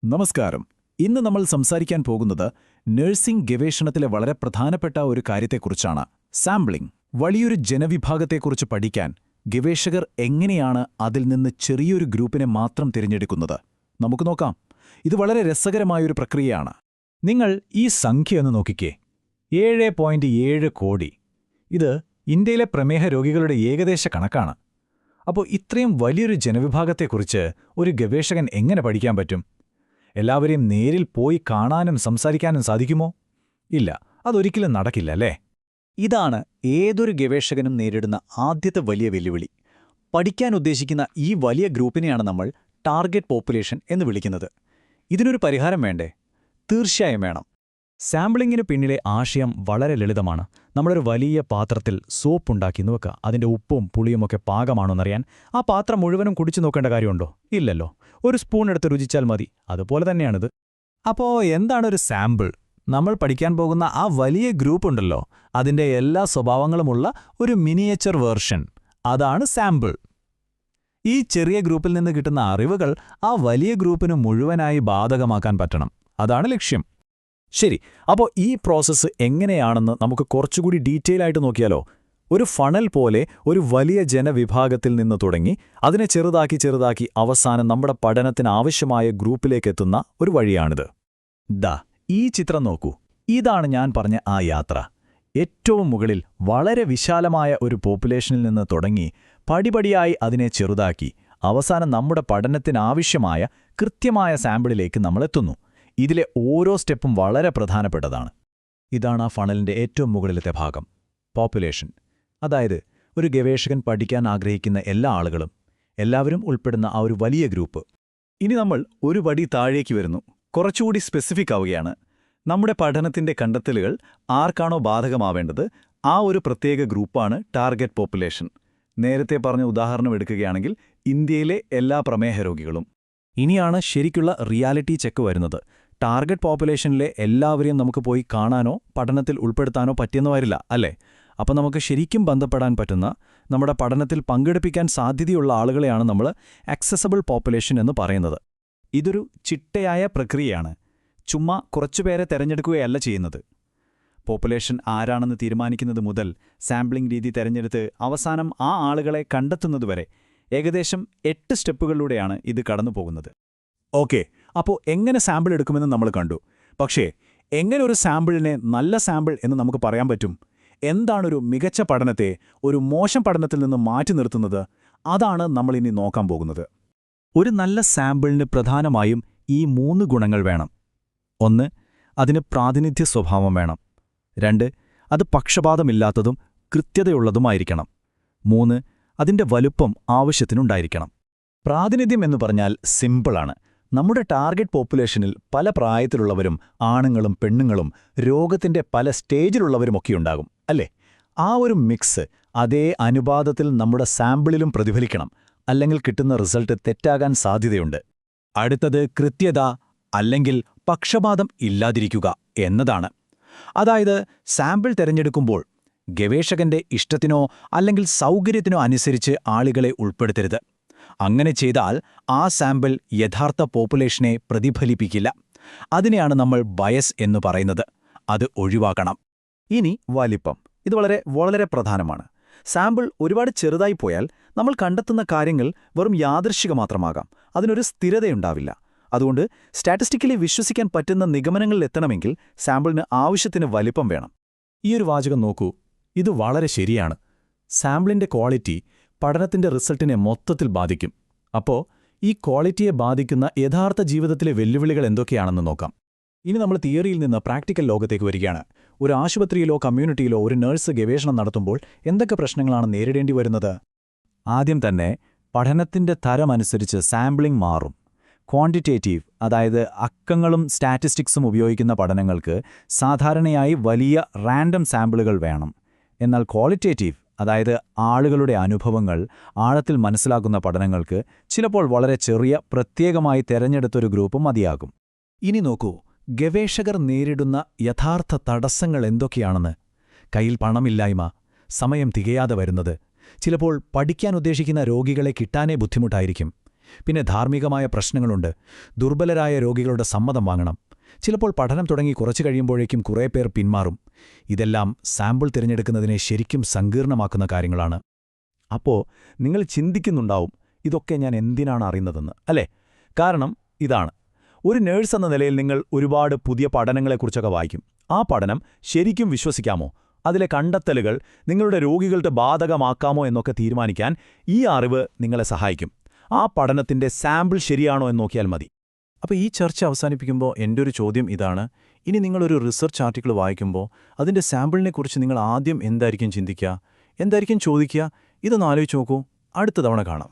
നമസ്കാരം. ഇന്ന് നമ്മൾ സംസാരിക്കാൻ പോകുന്നത് നഴ്സിംഗ് ഗവേഷണത്തിലെ വളരെ പ്രധാനപ്പെട്ട ഒരു കാര്യത്തെക്കുറിച്ചാണ്. സാമ്പിളിംഗ്. വലിയൊരു ജനവിഭാഗത്തെക്കുറിച്ച് പഠിക്കാൻ ഗവേഷകർ എങ്ങനെയാണ് അതിൽ നിന്ന് ചെറിയൊരു ഗ്രൂപ്പിനെ മാത്രം തിരഞ്ഞെടുക്കുന്നത്? നമുക്ക് നോക്കാം. ഇത് വളരെ രസകരമായൊരു പ്രക്രിയയാണ്. നിങ്ങൾ ഈ സംഖ്യ ഒന്ന് നോക്കിക്കേ. 7.7 കോടി. ഇത് ഇന്ത്യയിലെ പ്രമേഹ രോഗികളുടെ ഏകദേശ കണക്കാണ്. അപ്പോൾ ഇത്രയും വലിയൊരു ജനവിഭാഗത്തെക്കുറിച്ച് ഒരു ഗവേഷകൻ എങ്ങനെ പഠിക്കാൻ പറ്റും? എല്ലാവരെയും നേരിൽ പോയി കാണാനും സംസാരിക്കാനും സാധിക്കുമോ? ഇല്ല, അതൊരിക്കലും നടക്കില്ല, അല്ലേ? ഇതാണ് ഏതൊരു ഗവേഷകനും നേരിടുന്ന ആദ്യത്തെ വലിയ വെല്ലുവിളി. പഠിക്കാൻ ഉദ്ദേശിക്കുന്ന ഈ വലിയ ഗ്രൂപ്പിനെയാണ് നമ്മൾ ടാർഗറ്റ് പോപ്പുലേഷൻ എന്ന് വിളിക്കുന്നത്. ഇതിനൊരു പരിഹാരം വേണ്ടേ? തീർച്ചയായും വേണം. സാമ്പിളിങ്ങിന് പിന്നിലെ ആശയം വളരെ ലളിതമാണ്. നമ്മളൊരു വലിയ പാത്രത്തിൽ സോപ്പ് ഉണ്ടാക്കി വെക്കുക. അതിൻ്റെ ഉപ്പും പുളിയുമൊക്കെ പാകമാണോന്നറിയാൻ ആ പാത്രം മുഴുവനും കുടിച്ചു നോക്കേണ്ട കാര്യമുണ്ടോ? ഇല്ലല്ലോ. ഒരു സ്പൂൺ എടുത്ത് രുചിച്ചാൽ മതി. അതുപോലെ തന്നെയാണിത്. അപ്പോൾ എന്താണൊരു സാമ്പിൾ? നമ്മൾ പഠിക്കാൻ പോകുന്ന ആ വലിയ ഗ്രൂപ്പുണ്ടല്ലോ, അതിൻ്റെ എല്ലാ സ്വഭാവങ്ങളുമുള്ള ഒരു മിനിയേച്ചർ വേർഷൻ. അതാണ് സാമ്പിൾ. ഈ ചെറിയ ഗ്രൂപ്പിൽ നിന്ന് കിട്ടുന്ന അറിവുകൾ ആ വലിയ ഗ്രൂപ്പിന് മുഴുവനായി ബാധകമാക്കാൻ പറ്റണം. അതാണ് ലക്ഷ്യം. ശരി, അപ്പോൾ ഈ പ്രോസസ്സ് എങ്ങനെയാണെന്ന് നമുക്ക് കുറച്ചുകൂടി ഡീറ്റെയിൽ ആയിട്ട് നോക്കിയാലോ? ഒരു ഫണൽ പോലെ ഒരു വലിയ ജനവിഭാഗത്തിൽ നിന്ന് തുടങ്ങി അതിനെ ചെറുതാക്കി അവസാനം നമ്മുടെ പഠനത്തിന് ആവശ്യമായ ഗ്രൂപ്പിലേക്കെത്തുന്ന ഒരു വഴിയാണിത്. ഈ ചിത്രം നോക്കൂ. ഇതാണ് ഞാൻ പറഞ്ഞ ആ യാത്ര. ഏറ്റവും മുകളിൽ വളരെ വിശാലമായ ഒരു പോപ്പുലേഷനിൽ നിന്ന് തുടങ്ങി പടിപടിയായി അതിനെ ചെറുതാക്കി അവസാനം നമ്മുടെ പഠനത്തിനാവശ്യമായ കൃത്യമായ സാമ്പിളിലേക്ക് നമ്മളെത്തുന്നു. ഇതിലെ ഓരോ സ്റ്റെപ്പും വളരെ പ്രധാനപ്പെട്ടതാണ്. ഇതാണ് ആ ഫണലിൻ്റെ ഏറ്റവും മുകളിലത്തെ ഭാഗം, പോപ്പുലേഷൻ. അതായത് ഒരു ഗവേഷകൻ പഠിക്കാൻ ആഗ്രഹിക്കുന്ന എല്ലാ ആളുകളും, എല്ലാവരും ഉൾപ്പെടുന്ന ആ ഒരു വലിയ ഗ്രൂപ്പ്. ഇനി നമ്മൾ ഒരു പടി താഴേക്ക് വരുന്നു. കുറച്ചുകൂടി സ്പെസിഫിക് ആവുകയാണ്. നമ്മുടെ പഠനത്തിൻ്റെ കണ്ടെത്തലുകൾ ആർക്കാണോ ബാധകമാവേണ്ടത് ആ ഒരു പ്രത്യേക ഗ്രൂപ്പാണ് ടാർഗറ്റ് പോപ്പുലേഷൻ. നേരത്തെ പറഞ്ഞ ഉദാഹരണം എടുക്കുകയാണെങ്കിൽ ഇന്ത്യയിലെ എല്ലാ പ്രമേഹ രോഗികളും. ഇനിയാണ് ശരിക്കുള്ള റിയാലിറ്റി ചെക്ക് വരുന്നത്. ടാർഗറ്റ് പോപ്പുലേഷനിലെ എല്ലാവരെയും നമുക്ക് പോയി കാണാനോ പഠനത്തിൽ ഉൾപ്പെടുത്താനോ പറ്റിയെന്ന് വരില്ല, അല്ലേ? അപ്പോൾ നമുക്ക് ശരിക്കും ബന്ധപ്പെടാൻ പറ്റുന്ന, നമ്മുടെ പഠനത്തിൽ പങ്കെടുപ്പിക്കാൻ സാധ്യതയുള്ള ആളുകളെയാണ് നമ്മൾ ആക്സസബിൾ പോപ്പുലേഷൻ എന്ന് പറയുന്നത്. ഇതൊരു ചിട്ടയായ പ്രക്രിയയാണ്. ചുമ്മാ കുറച്ചുപേരെ തെരഞ്ഞെടുക്കുകയല്ല ചെയ്യുന്നത്. പോപ്പുലേഷൻ ആരാണെന്ന് തീരുമാനിക്കുന്നത് മുതൽ സാമ്പിളിംഗ് രീതി തെരഞ്ഞെടുത്ത് അവസാനം ആ ആളുകളെ കണ്ടെത്തുന്നതുവരെ ഏകദേശം 8 സ്റ്റെപ്പുകളിലൂടെയാണ് ഇത് കടന്നു പോകുന്നത്. ഓക്കെ, അപ്പോൾ എങ്ങനെ സാമ്പിൾ എടുക്കുമെന്ന് നമ്മൾ കണ്ടു. പക്ഷേ എങ്ങനെ ഒരു സാമ്പിളിനെ നല്ല സാമ്പിൾ എന്ന് നമുക്ക് പറയാൻ പറ്റും? എന്താണൊരു മികച്ച പഠനത്തെ ഒരു മോശം പഠനത്തിൽ നിന്ന് മാറ്റി നിർത്തുന്നത്? അതാണ് നമ്മളിനി നോക്കാൻ പോകുന്നത്. ഒരു നല്ല സാമ്പിളിന് പ്രധാനമായും ഈ 3 ഗുണങ്ങൾ വേണം. 1. അതിന് പ്രാതിനിധ്യ സ്വഭാവം വേണം. 2. അത് പക്ഷപാതമില്ലാത്തതും കൃത്യതയുള്ളതുമായിരിക്കണം. 3. അതിൻ്റെ വലുപ്പം ആവശ്യത്തിനുണ്ടായിരിക്കണം. പ്രാതിനിധ്യം എന്ന് പറഞ്ഞാൽ സിമ്പിളാണ്. നമ്മുടെ ടാർഗറ്റ് പോപ്പുലേഷനിൽ പല പ്രായത്തിലുള്ളവരും ആണുങ്ങളും പെണ്ണുങ്ങളും രോഗത്തിൻ്റെ പല സ്റ്റേജിലുള്ളവരുമൊക്കെയുണ്ടാകും, അല്ലേ? ആ ഒരു മിക്സ് അതേ അനുപാതത്തിൽ നമ്മുടെ സാമ്പിളിലും പ്രതിഫലിക്കണം. അല്ലെങ്കിൽ കിട്ടുന്ന റിസൾട്ട് തെറ്റാകാൻ സാധ്യതയുണ്ട്. അടുത്തത് കൃത്യത അല്ലെങ്കിൽ പക്ഷപാതം ഇല്ലാതിരിക്കുക എന്നതാണ്. അതായത് സാമ്പിൾ തിരഞ്ഞെടുക്കുമ്പോൾ ഗവേഷകന്റെ ഇഷ്ടത്തിനോ അല്ലെങ്കിൽ സൗകര്യത്തിനോ അനുസരിച്ച് ആളുകളെ ഉൾപ്പെടുത്തരുത്. അങ്ങനെ ചെയ്താൽ ആ സാമ്പിൾ യഥാർത്ഥ പോപ്പുലേഷനെ പ്രതിഫലിപ്പിക്കില്ല. അതിനെയാണ് നമ്മൾ ബയസ് എന്ന് പറയുന്നത്. അത് ഒഴിവാക്കണം. ഇനി വലിപ്പം. ഇത് വളരെ പ്രധാനമാണ്. സാമ്പിൾ ഒരുപാട് ചെറുതായി പോയാൽ നമ്മൾ കണ്ടെത്തുന്ന കാര്യങ്ങൾ വെറും യാദൃശ്ചിക മാത്രമാകാം. അതിനൊരു സ്ഥിരതയുണ്ടാവില്ല. അതുകൊണ്ട് സ്റ്റാറ്റിസ്റ്റിക്കലി വിശ്വസിക്കാൻ പറ്റുന്ന നിഗമനങ്ങളിലെത്തണമെങ്കിൽ സാമ്പിളിന് ആവശ്യത്തിന് വലിപ്പം വേണം. ഈയൊരു വാചകം നോക്കൂ. ഇത് വളരെ ശരിയാണ്. സാമ്പിളിൻ്റെ ക്വാളിറ്റി പഠനത്തിൻ്റെ റിസൾട്ടിനെ മൊത്തത്തിൽ ബാധിക്കും. അപ്പോൾ ഈ ക്വാളിറ്റിയെ ബാധിക്കുന്ന യഥാർത്ഥ ജീവിതത്തിലെ വെല്ലുവിളികൾ എന്തൊക്കെയാണെന്ന് നോക്കാം. ഇനി നമ്മൾ തിയറിയിൽ നിന്ന് പ്രാക്ടിക്കൽ ലോകത്തേക്ക് വരികയാണ്. ഒരു ആശുപത്രിയിലോ കമ്മ്യൂണിറ്റിയിലോ ഒരു നഴ്സ് ഗവേഷണം നടത്തുമ്പോൾ എന്തൊക്കെ പ്രശ്നങ്ങളാണ് നേരിടേണ്ടി വരുന്നത്? ആദ്യം തന്നെ പഠനത്തിൻ്റെ തരമനുസരിച്ച് സാമ്പിളിംഗ് മാറും. ക്വാണ്ടിറ്റേറ്റീവ്, അതായത് അക്കങ്ങളും സ്റ്റാറ്റിസ്റ്റിക്സും ഉപയോഗിക്കുന്ന പഠനങ്ങൾക്ക് സാധാരണയായി വലിയ റാൻഡം സാമ്പിളുകൾ വേണം. എന്നാൽ ക്വാളിറ്റേറ്റീവ്, അതായത് ആളുകളുടെ അനുഭവങ്ങൾ ആഴത്തിൽ മനസ്സിലാക്കുന്ന പഠനങ്ങൾക്ക് ചിലപ്പോൾ വളരെ ചെറിയ പ്രത്യേകമായി തെരഞ്ഞെടുത്തൊരു ഗ്രൂപ്പ് മതിയാകും. ഇനി നോക്കൂ, ഗവേഷകർ നേരിടുന്ന യഥാർത്ഥ തടസ്സങ്ങൾ എന്തൊക്കെയാണെന്ന്. കയ്യിൽ പണമില്ലായ്മ, സമയം തികയാതെ വരുന്നത്, ചിലപ്പോൾ പഠിക്കാൻ ഉദ്ദേശിക്കുന്ന രോഗികളെ കിട്ടാനേ ബുദ്ധിമുട്ടായിരിക്കും. പിന്നെ ധാർമ്മികമായ പ്രശ്നങ്ങളുണ്ട്. ദുർബലരായ രോഗികളുടെ സമ്മതം വാങ്ങണം. ചിലപ്പോൾ പഠനം തുടങ്ങി കുറച്ചു കഴിയുമ്പോഴേക്കും കുറേ പേർ പിന്മാറും. ഇതെല്ലാം സാമ്പിൾ തിരഞ്ഞെടുക്കുന്നതിനെ ശരിക്കും സങ്കീർണമാക്കുന്ന കാര്യങ്ങളാണ്. അപ്പോ നിങ്ങൾ ചിന്തിക്കുന്നുണ്ടാവും, ഇതൊക്കെ ഞാൻ എന്തിനാണ് അറിയുന്നതെന്ന്, അല്ലേ? കാരണം ഇതാണ്. ഒരു നേഴ്സ് എന്ന നിലയിൽ നിങ്ങൾ ഒരുപാട് പുതിയ പഠനങ്ങളെക്കുറിച്ചൊക്കെ വായിക്കും. ആ പഠനം ശരിക്കും വിശ്വസിക്കാമോ? അതിലെ കണ്ടെത്തലുകൾ നിങ്ങളുടെ രോഗികളുടെ ബാധകമാക്കാമോ എന്നൊക്കെ തീരുമാനിക്കാൻ ഈ അറിവ് നിങ്ങളെ സഹായിക്കും. ആ പഠനത്തിന്റെ സാമ്പിൾ ശരിയാണോ എന്ന് നോക്കിയാൽ മതി. അപ്പോൾ ഈ ചർച്ച അവസാനിപ്പിക്കുമ്പോൾ എൻ്റെ ഒരു ചോദ്യം ഇതാണ്: ഇനി നിങ്ങളൊരു റിസർച്ച് ആർട്ടിക്കിൾ വായിക്കുമ്പോൾ അതിൻ്റെ സാമ്പിളിനെക്കുറിച്ച് നിങ്ങൾ ആദ്യം എന്തായിരിക്കും ചിന്തിക്കുക, എന്തായിരിക്കും ചോദിക്കുക? ഇതൊന്ന് ആലോചിച്ച് നോക്കൂ. അടുത്ത തവണ കാണാം.